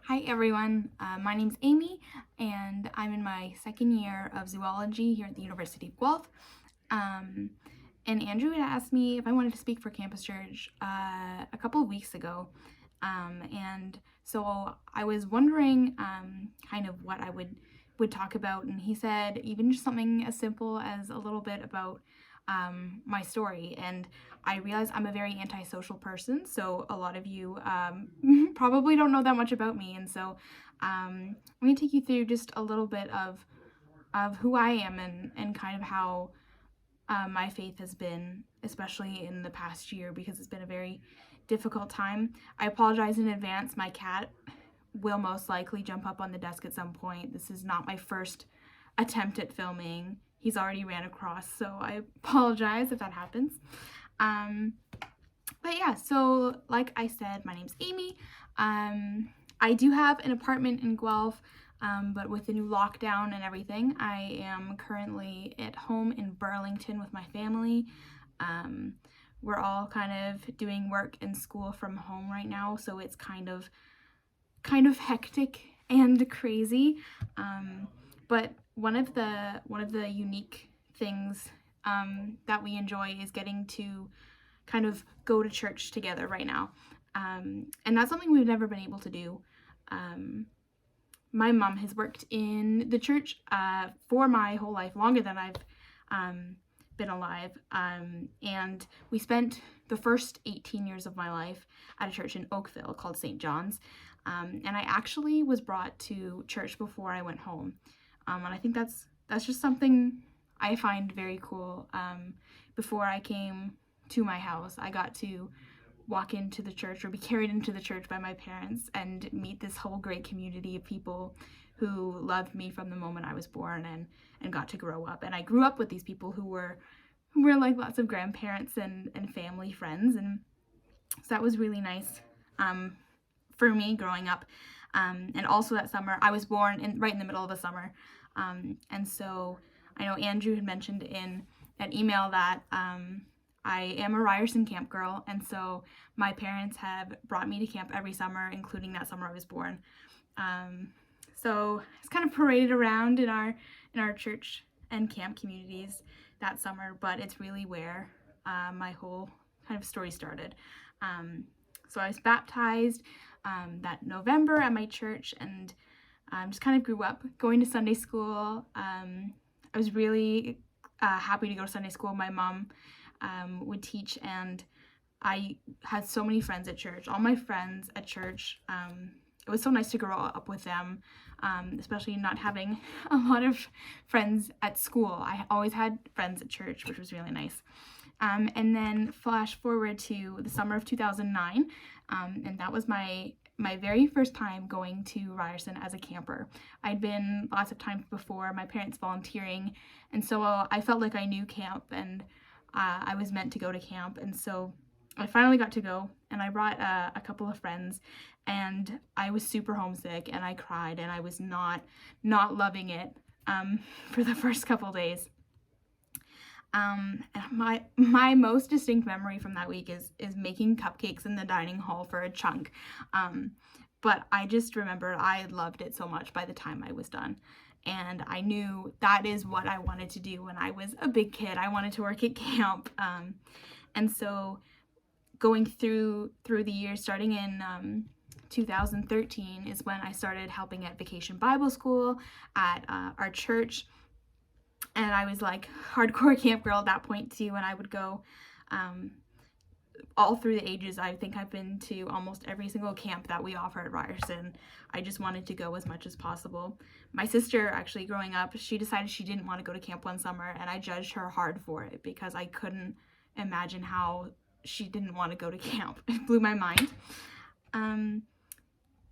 Hi everyone, my name's Amy and I'm in my second year of zoology here at the University of Guelph. And Andrew had asked me if I wanted to speak for Campus Church a couple of weeks ago. And so I was wondering kind of what I would talk about, and he said even just something as simple as a little bit about my story. And I realize I'm a very antisocial person, so a lot of you probably don't know that much about me, and so I'm going to take you through just a little bit of who I am and kind of how my faith has been, especially in the past year, because it's been a very difficult time. I apologize in advance. My cat will most likely jump up on the desk at some point. This is not my first attempt at filming. He's already ran across, so I apologize if that happens. But yeah, so like I said, my name's Amy. I do have an apartment in Guelph, but with the new lockdown and everything, I am currently at home in Burlington with my family. We're all kind of doing work and school from home right now, so it's kind of hectic and crazy. But one of the unique things that we enjoy is getting to kind of go to church together right now. And that's something we've never been able to do. My mom has worked in the church for my whole life, longer than I've been alive. And we spent the first 18 years of my life at a church in Oakville called St. John's. And I actually was brought to church before I went home. And I think that's just something I find very cool. Before I came to my house, I got to walk into the church or be carried into the church by my parents and meet this whole great community of people who loved me from the moment I was born and got to grow up. And I grew up with these people who were like lots of grandparents and family friends, and so that was really nice for me growing up. And also that summer, I was born right in the middle of the summer. And so I know Andrew had mentioned in an email that I am a Ryerson camp girl, and so my parents have brought me to camp every summer, including that summer I was born. So it's kind of paraded around in our church and camp communities that summer, but it's really where my whole kind of story started. So I was baptized that November at my church, and just kind of grew up going to Sunday school. I was really happy to go to Sunday school. My mom would teach, and I had so many friends at church. All my friends at church, it was so nice to grow up with them, especially not having a lot of friends at school. I always had friends at church, which was really nice. And then flash forward to the summer of 2009, and that was my very first time going to Ryerson as a camper. I'd been lots of times before, my parents volunteering, and so I felt like I knew camp, and I was meant to go to camp. And so I finally got to go, and I brought a couple of friends, and I was super homesick, and I cried, and I was not loving it for the first couple days. My most distinct memory from that week is making cupcakes in the dining hall for a chunk. But I just remember I loved it so much by the time I was done. And I knew that is what I wanted to do when I was a big kid. I wanted to work at camp. And so going through the years, starting in 2013 is when I started helping at Vacation Bible School at our church. And I was like hardcore camp girl at that point too, and I would go all through the ages. I think I've been to almost every single camp that we offer at Ryerson. I just wanted to go as much as possible. My sister, actually growing up, she decided she didn't want to go to camp one summer, and I judged her hard for it because I couldn't imagine how she didn't want to go to camp. It blew my mind. And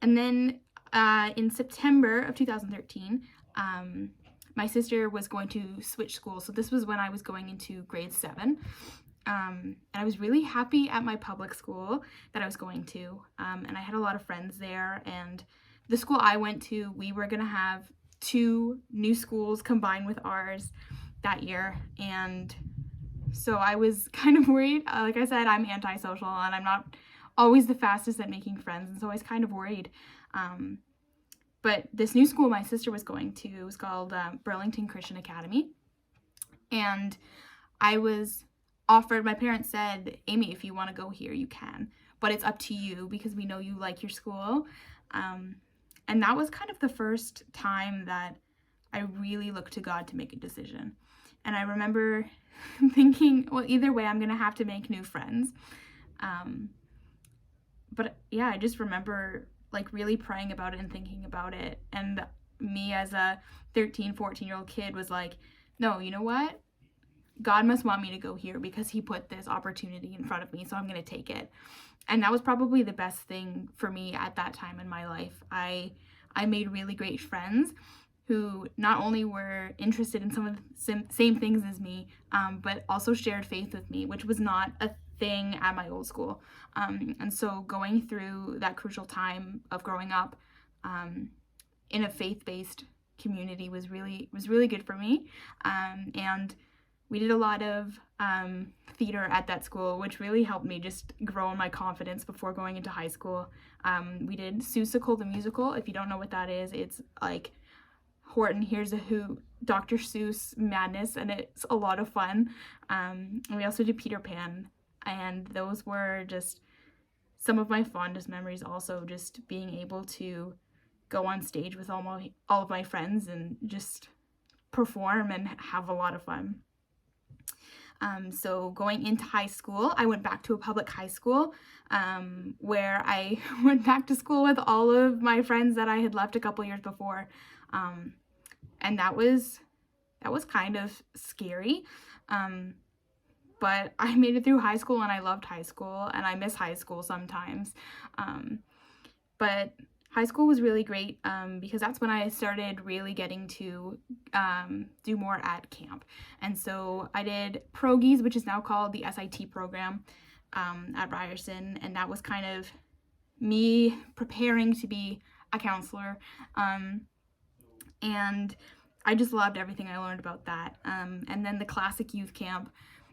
then in September of 2013, my sister was going to switch schools. So this was when I was going into grade 7. And I was really happy at my public school that I was going to. And I had a lot of friends there. And the school I went to, we were going to have 2 new schools combined with ours that year. And so I was kind of worried. Like I said, I'm antisocial, and I'm not always the fastest at making friends, and so I was kind of worried. But this new school my sister was going to was called Burlington Christian Academy, and I was offered, my parents said, Aimee, if you want to go here, you can, but it's up to you because we know you like your school. And that was kind of the first time that I really looked to God to make a decision. And I remember thinking, well, either way, I'm going to have to make new friends. But yeah, I just remember like really praying about it and thinking about it. And me as a 13, 14-year-old kid was like, no, you know what? God must want me to go here because he put this opportunity in front of me, so I'm going to take it. And that was probably the best thing for me at that time in my life. I made really great friends who not only were interested in some of the same things as me, but also shared faith with me, which was not a thing at my old school. And so going through that crucial time of growing up in a faith-based community was really good for me. And we did a lot of theater at that school, which really helped me just grow in my confidence before going into high school. We did Seussical the musical. If you don't know what that is, it's like Horton Hears a Hoot, Dr. Seuss madness, and it's a lot of fun. And we also did Peter Pan, and those were just some of my fondest memories. Also, just being able to go on stage with all of my friends and just perform and have a lot of fun. So going into high school, I went back to a public high school where I went back to school with all of my friends that I had left a couple years before. And that was kind of scary. But I made it through high school, and I loved high school, and I miss high school sometimes. But high school was really great because that's when I started really getting to do more at camp. And so I did Progies, which is now called the SIT program at Ryerson, and that was kind of me preparing to be a counselor. And I just loved everything I learned about that. And then the classic youth camp.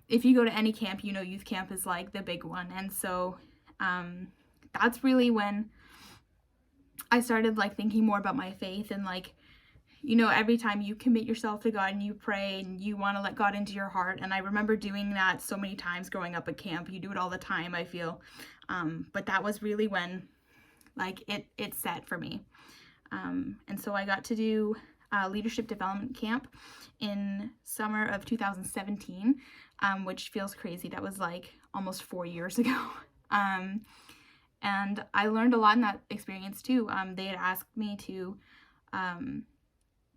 If you go to any camp, you know youth camp is like the big one. And so that's really when I started like thinking more about my faith, and like, you know, every time you commit yourself to God and you pray and you want to let God into your heart. And I remember doing that so many times growing up at camp. You do it all the time, I feel. But that was really when like it set for me. And so I got to do leadership development camp in summer of 2017, which feels crazy. That was like almost 4 years ago. And I learned a lot in that experience too. They had asked me to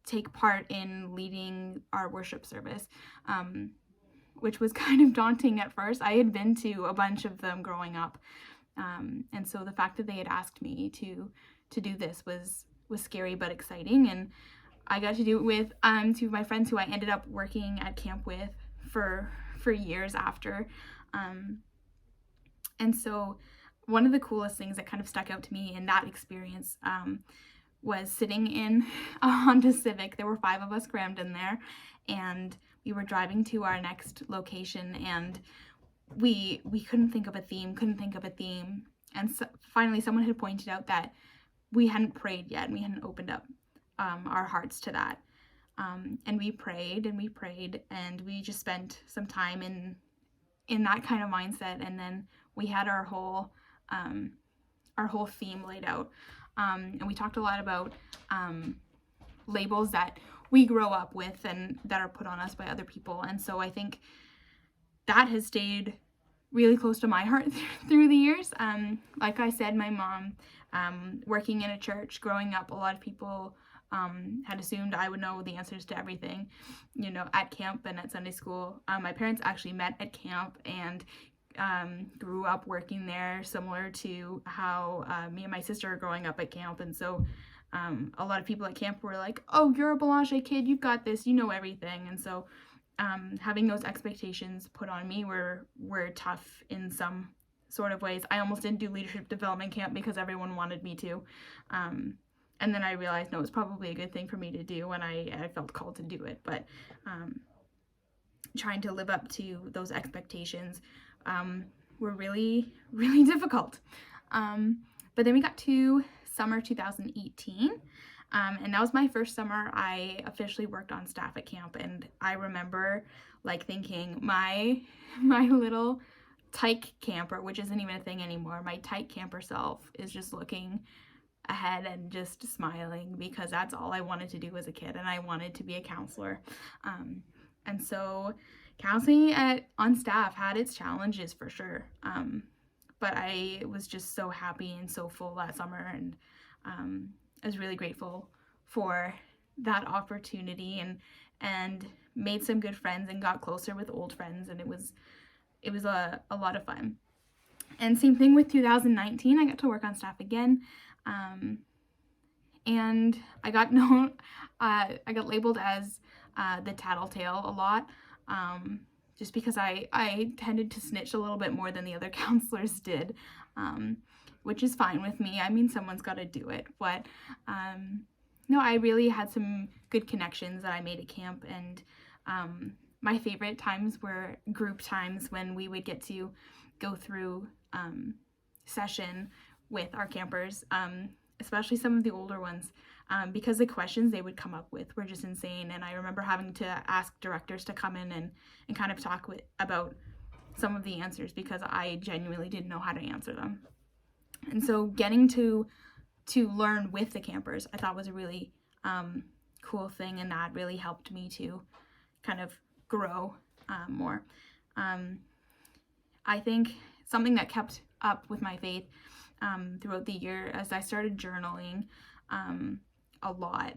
take part in leading our worship service, which was kind of daunting at first. I had been to a bunch of them growing up. And so the fact that they had asked me to do this was scary but exciting. And I got to do it with two of my friends who I ended up working at camp with for years after. And so one of the coolest things that kind of stuck out to me in that experience was sitting in a Honda Civic. There were 5 of us crammed in there, and we were driving to our next location, and we couldn't think of a theme. And so finally someone had pointed out that we hadn't prayed yet, and we hadn't opened up our hearts to that. And we prayed, and we just spent some time in that kind of mindset. And then we had our whole theme laid out. And we talked a lot about labels that we grow up with and that are put on us by other people. And so I think that has stayed really close to my heart through the years. Like I said, my mom, working in a church, growing up, a lot of people had assumed I would know the answers to everything, you know, at camp and at Sunday school. My parents actually met at camp and grew up working there, similar to how me and my sister are growing up at camp. And so a lot of people at camp were like, oh, you're a Belanger kid, you've got this, you know everything. And so having those expectations put on me were tough in some sort of ways. I almost didn't do leadership development camp because everyone wanted me to. And then I realized, no, it's probably a good thing for me to do, and I felt called to do it. But trying to live up to those expectations were really, really difficult. But then we got to summer 2018, and that was my first summer I officially worked on staff at camp. And I remember like thinking my little tyke camper, which isn't even a thing anymore, my tyke camper self is just looking ahead and just smiling, because that's all I wanted to do as a kid, and I wanted to be a counselor. And so counseling on staff had its challenges for sure, but I was just so happy and so full that summer, and I was really grateful for that opportunity, and made some good friends and got closer with old friends, and it was a lot of fun. And same thing with 2019, I got to work on staff again, and I got labeled as the tattletale a lot, just because I tended to snitch a little bit more than the other counselors did, which is fine with me. I mean, someone's got to do it, but no, I really had some good connections that I made at camp, and my favorite times were group times when we would get to go through session with our campers, especially some of the older ones, because the questions they would come up with were just insane. And I remember having to ask directors to come in and kind of talk about some of the answers, because I genuinely didn't know how to answer them. And so getting to learn with the campers, I thought was a really cool thing, and that really helped me to kind of grow more. I think something that kept up with my faith throughout the year, as I started journaling a lot,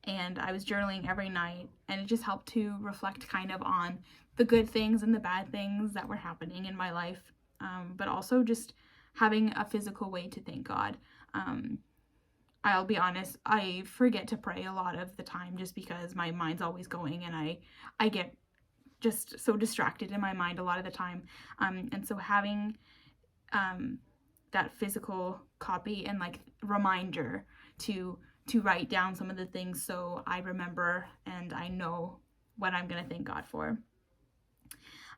and I was journaling every night, and it just helped to reflect kind of on the good things and the bad things that were happening in my life, but also just having a physical way to thank God. I'll be honest, I forget to pray a lot of the time, just because my mind's always going, and I get just so distracted in my mind a lot of the time, and so having that physical copy and like reminder to write down some of the things, so I remember and I know what I'm gonna thank God for.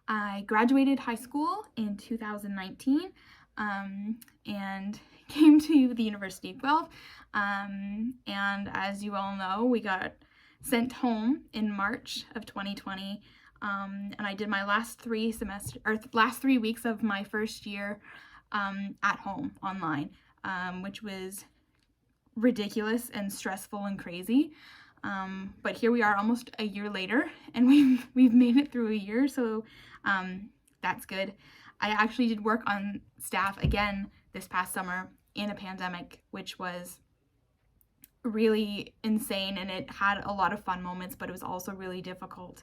I graduated high school in 2019, and came to the University of Guelph, and as you all know, we got sent home in March of 2020, and I did my last 3 weeks of my first year at home online, which was ridiculous and stressful and crazy, but here we are almost a year later, and we've made it through a year, so that's good. I actually did work on staff again this past summer in a pandemic, which was really insane, and it had a lot of fun moments, but it was also really difficult,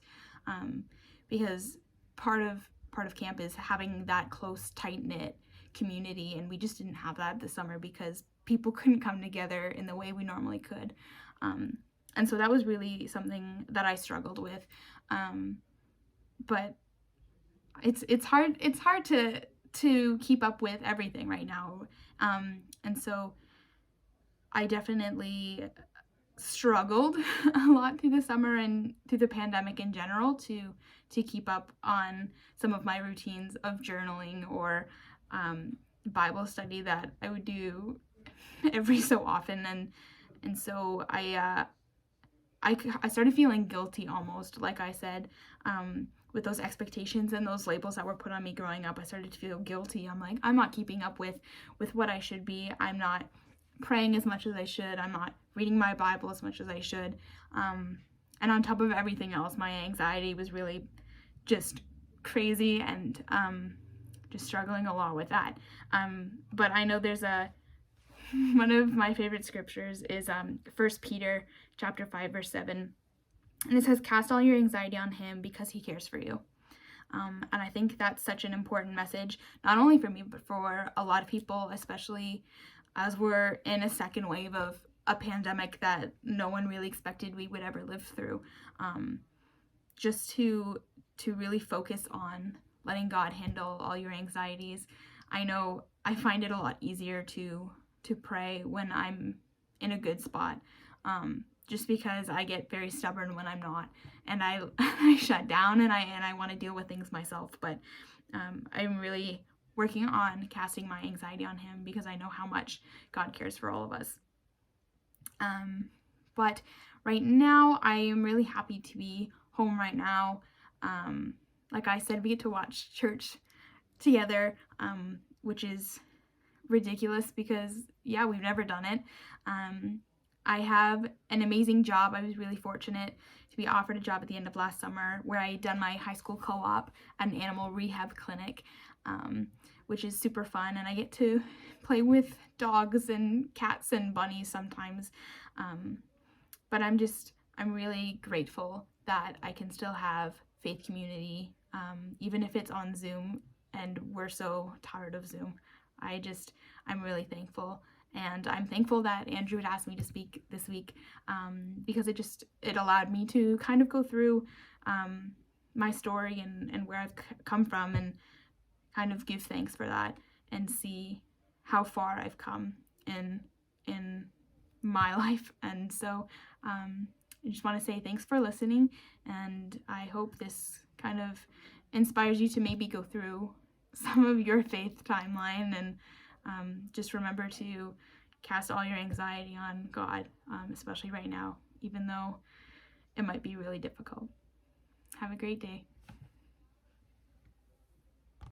because part of camp is having that close, tight-knit community, and we just didn't have that this summer because people couldn't come together in the way we normally could, and so that was really something that I struggled with, but it's hard to keep up with everything right now, and so I definitely struggled a lot through the summer and through the pandemic in general to keep up on some of my routines of journaling or Bible study that I would do every so often, and so I started feeling guilty, almost like I said, with those expectations and those labels that were put on me growing up. I started to feel guilty. I'm like, I'm not keeping up with what I should be. I'm not praying as much as I should. I'm not reading my Bible as much as I should. And on top of everything else, my anxiety was really just crazy, and just struggling a lot with that. But I know there's one of my favorite scriptures is 1 Peter chapter 5 verse 7. And it says, cast all your anxiety on him because he cares for you. And I think that's such an important message, not only for me, but for a lot of people, especially as we're in a second wave of a pandemic that no one really expected we would ever live through. Just to really focus on letting God handle all your anxieties. I know I find it a lot easier to pray when I'm in a good spot. Just because I get very stubborn when I'm not, and I shut down, and I want to deal with things myself. But I'm really working on casting my anxiety on him, because I know how much God cares for all of us. But right now, I am really happy to be home right now. Like I said, we get to watch church together, which is ridiculous because, yeah, we've never done it. I have an amazing job. I was really fortunate to be offered a job at the end of last summer where I had done my high school co-op at an animal rehab clinic, which is super fun, and I get to play with dogs and cats and bunnies sometimes. But I'm really grateful that I can still have faith community, even if it's on Zoom and we're so tired of Zoom. I'm really thankful. And I'm thankful that Andrew had asked me to speak this week, because it allowed me to kind of go through my story and where I've come from, and kind of give thanks for that and see how far I've come in my life. And so I just want to say thanks for listening, and I hope this kind of inspires you to maybe go through some of your faith timeline, and just remember to cast all your anxiety on God, especially right now, even though it might be really difficult. Have a great day.